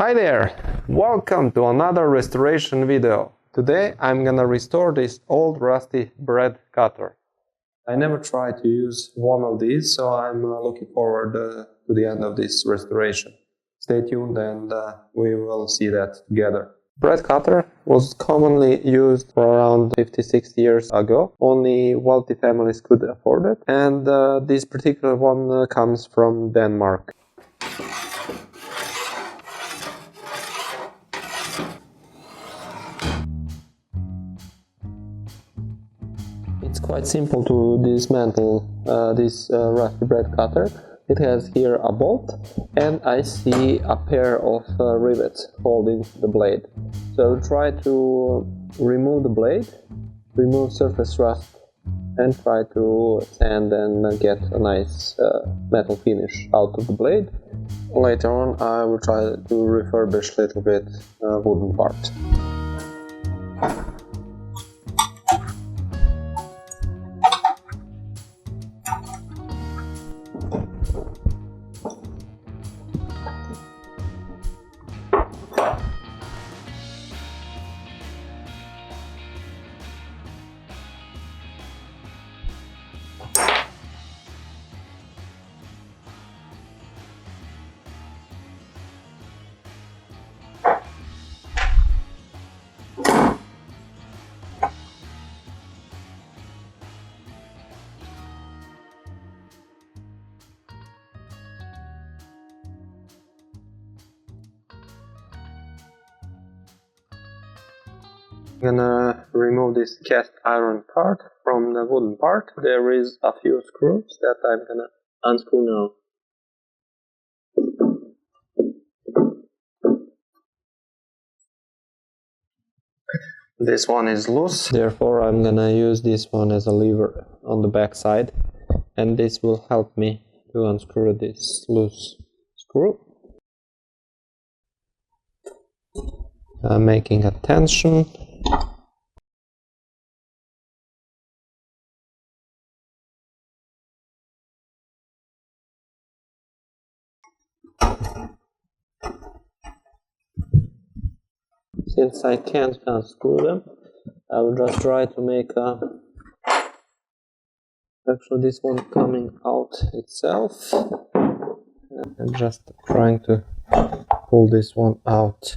Hi there! Welcome to another restoration video. Today I'm gonna restore this old rusty bread cutter. I never tried to use one of these, so I'm looking forward to the end of this restoration. Stay tuned and we will see that together. Bread cutter was commonly used for around 50-60 years ago. Only wealthy families could afford it, and this particular one comes from Denmark. It's quite simple to dismantle this rusty bread cutter. It has here a bolt, and I see a pair of rivets holding the blade. So try to remove the blade, remove surface rust, and try to sand and get a nice metal finish out of the blade. Later on I will try to refurbish a little bit wooden part. I'm gonna remove this cast iron part from the wooden part. There is a few screws that I'm gonna unscrew now. This one is loose, therefore I'm gonna use this one as a lever on the back side, and this will help me to unscrew this loose screw. I'm making a tension. Since I can't unscrew them, I will just try to make a... Actually, this one coming out itself. I'm just trying to pull this one out.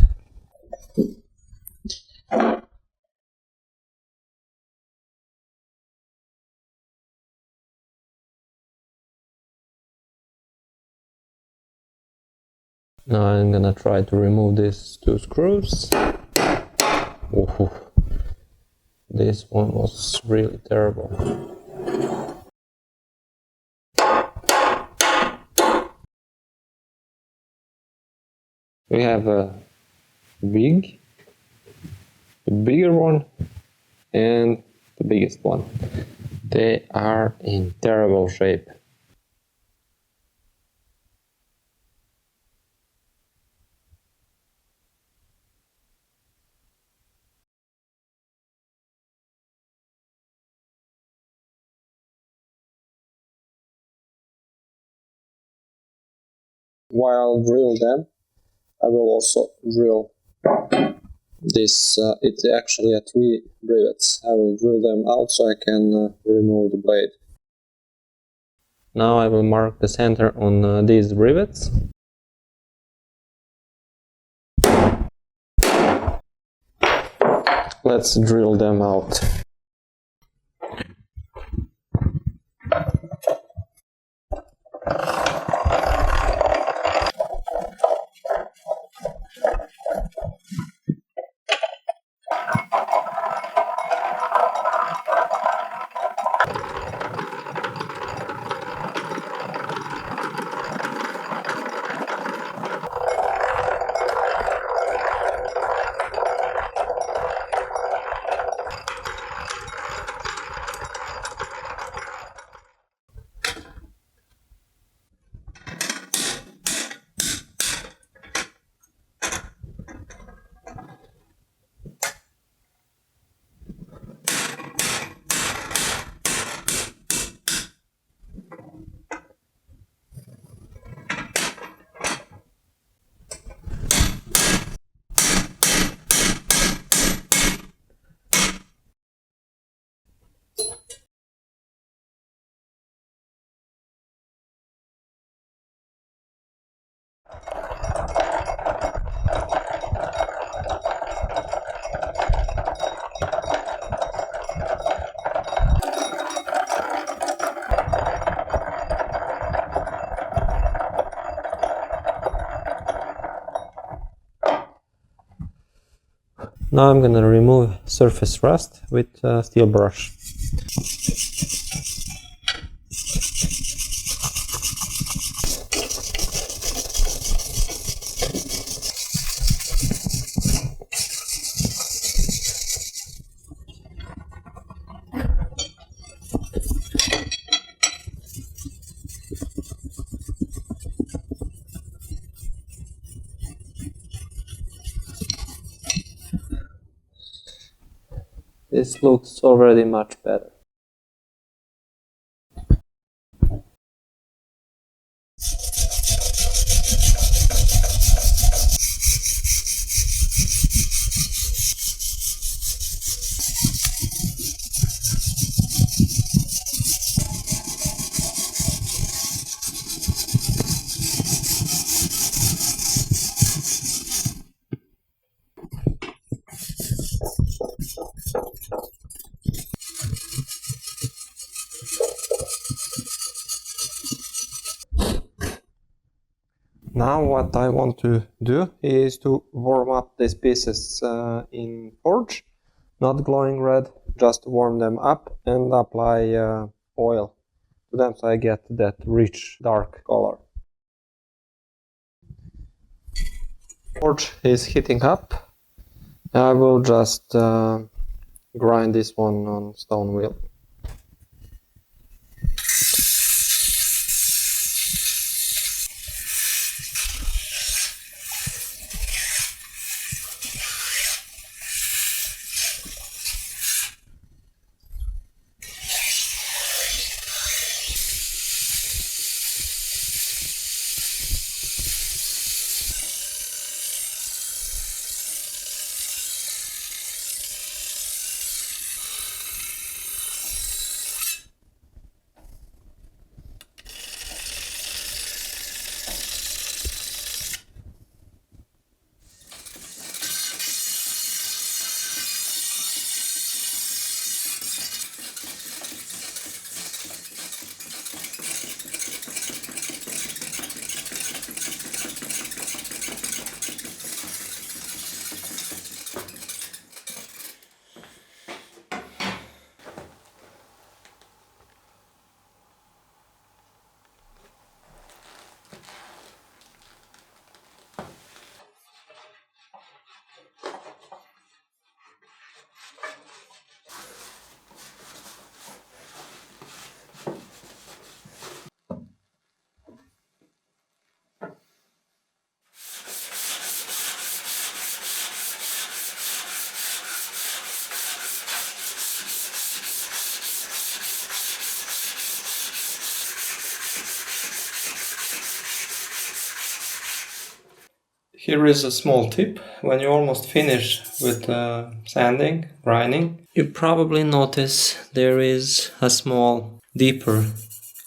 Now I'm gonna try to remove these two screws. Ooh, this one was really terrible. We have a bigger one, and the biggest one. They are in terrible shape. While drill them, I will also drill this. It's actually a 3 rivets. I will drill them out so I can remove the blade. Now I will mark the center on these rivets. Let's drill them out. Now I'm gonna remove surface rust with a steel brush. This looks already much better. Now what I want to do is to warm up these pieces in forge, not glowing red, just warm them up and apply oil to them so I get that rich dark color. Forge is heating up. I will just grind this one on stone wheel. Here is a small tip. When you almost finish with sanding, grinding, you probably notice there is a small deeper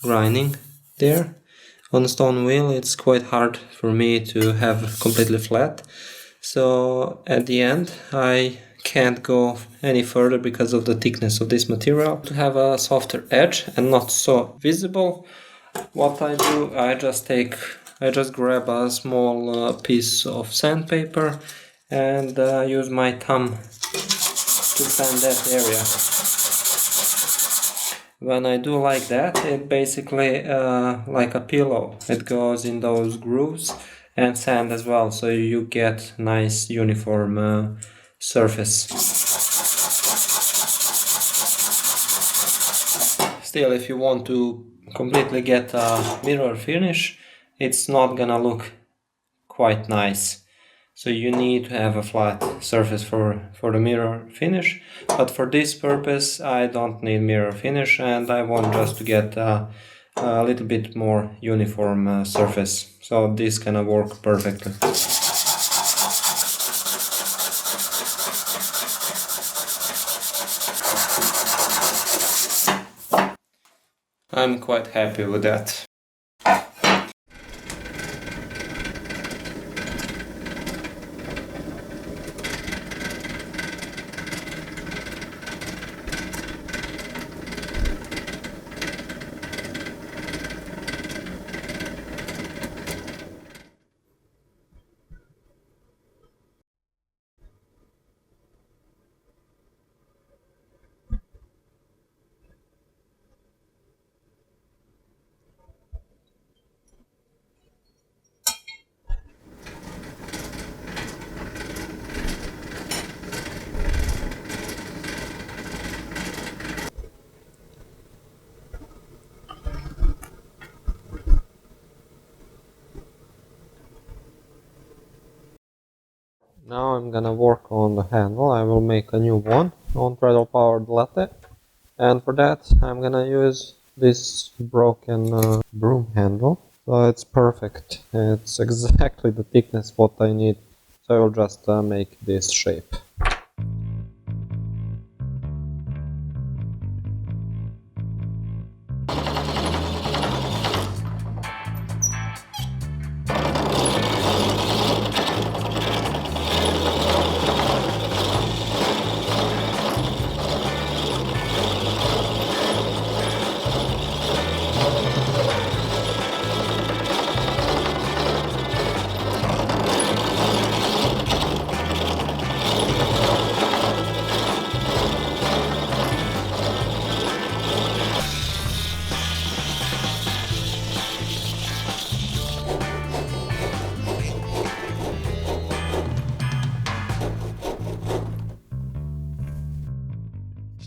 grinding there. On a stone wheel it's quite hard for me to have completely flat. So at the end I can't go any further because of the thickness of this material. To have a softer edge and not so visible, what I do, I just grab a small piece of sandpaper and use my thumb to sand that area. When I do like that, it basically like a pillow. It goes in those grooves and sand as well, so you get nice uniform surface. Still, if you want to completely get a mirror finish, it's not gonna look quite nice. So you need to have a flat surface for the mirror finish. But for this purpose I don't need mirror finish, and I want just to get a little bit more uniform surface. So this gonna work perfectly. I'm quite happy with that. Now I'm gonna work on the handle. I will make a new one on treadle powered latte. And for that I'm gonna use this broken broom handle. So it's perfect. It's exactly the thickness what I need. So I will just make this shape.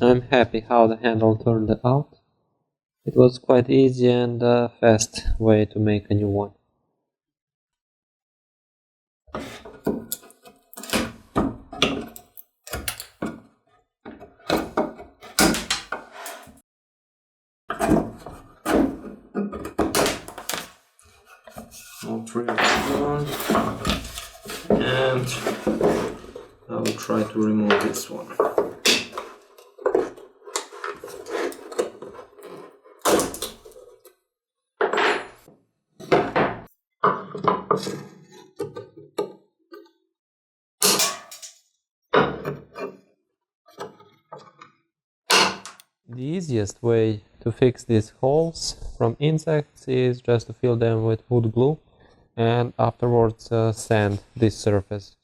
I'm happy how the handle turned out. It was quite easy and a fast way to make a new one. All three are done, and I will try to remove this one. The easiest way to fix these holes from insects is just to fill them with wood glue and afterwards sand this surface.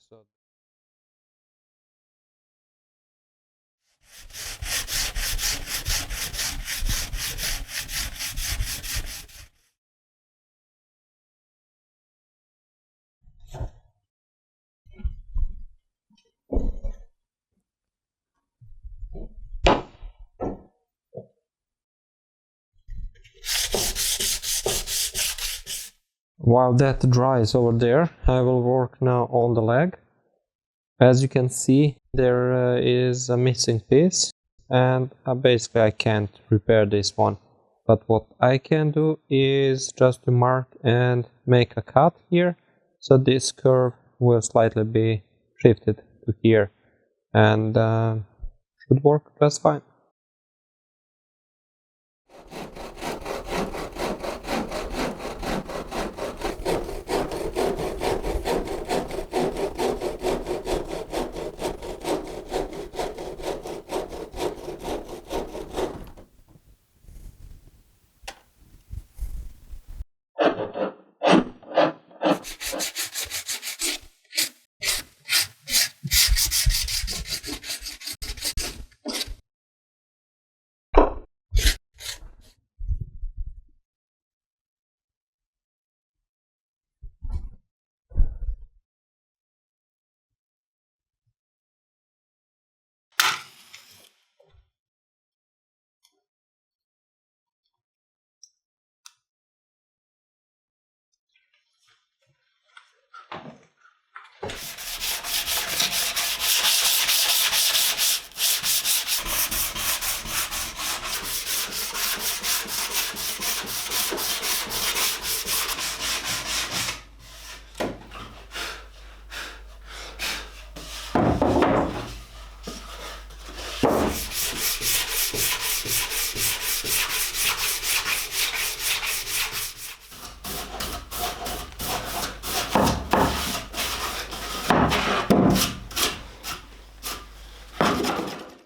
While that dries over there, I will work now on the leg. As you can see, there is a missing piece, and basically I can't repair this one. But what I can do is just to mark and make a cut here, so this curve will slightly be shifted to here, and should work just fine.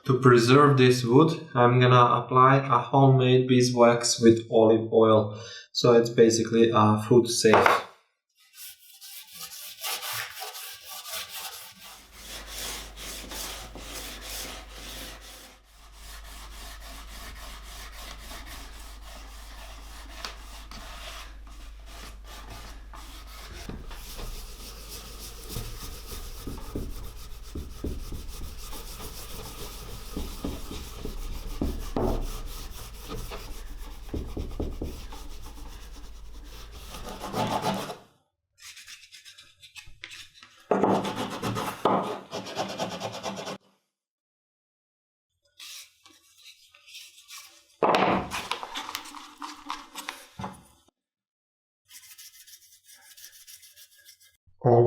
To preserve this wood, I'm gonna apply a homemade beeswax with olive oil, so it's basically food safe.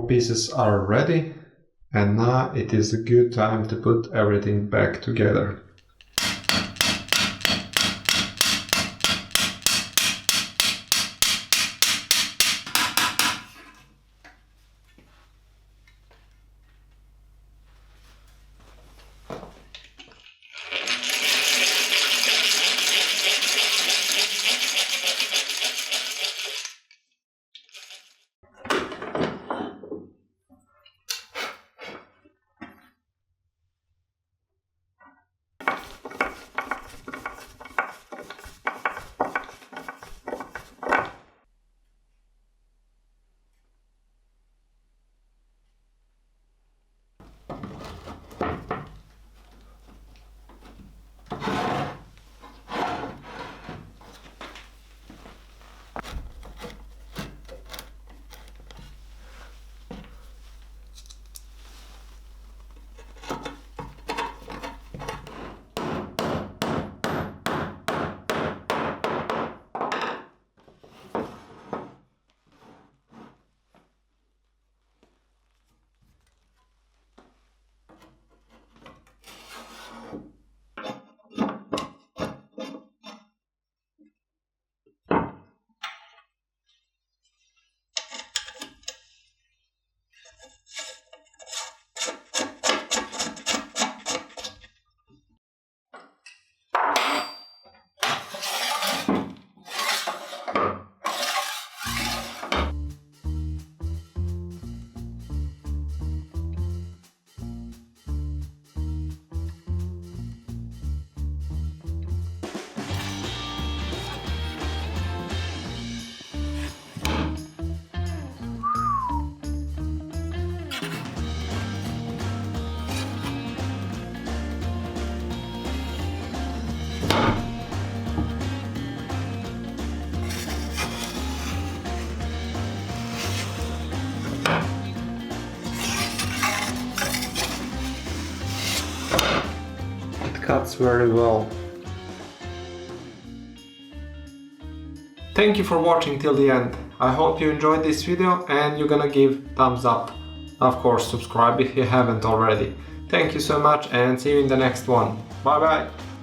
all pieces are ready, and now it is a good time to put everything back together. Cuts very well. Thank you for watching till the end. I hope you enjoyed this video and you're gonna give thumbs up. Of course, subscribe if you haven't already. Thank you so much and see you in the next one. Bye bye!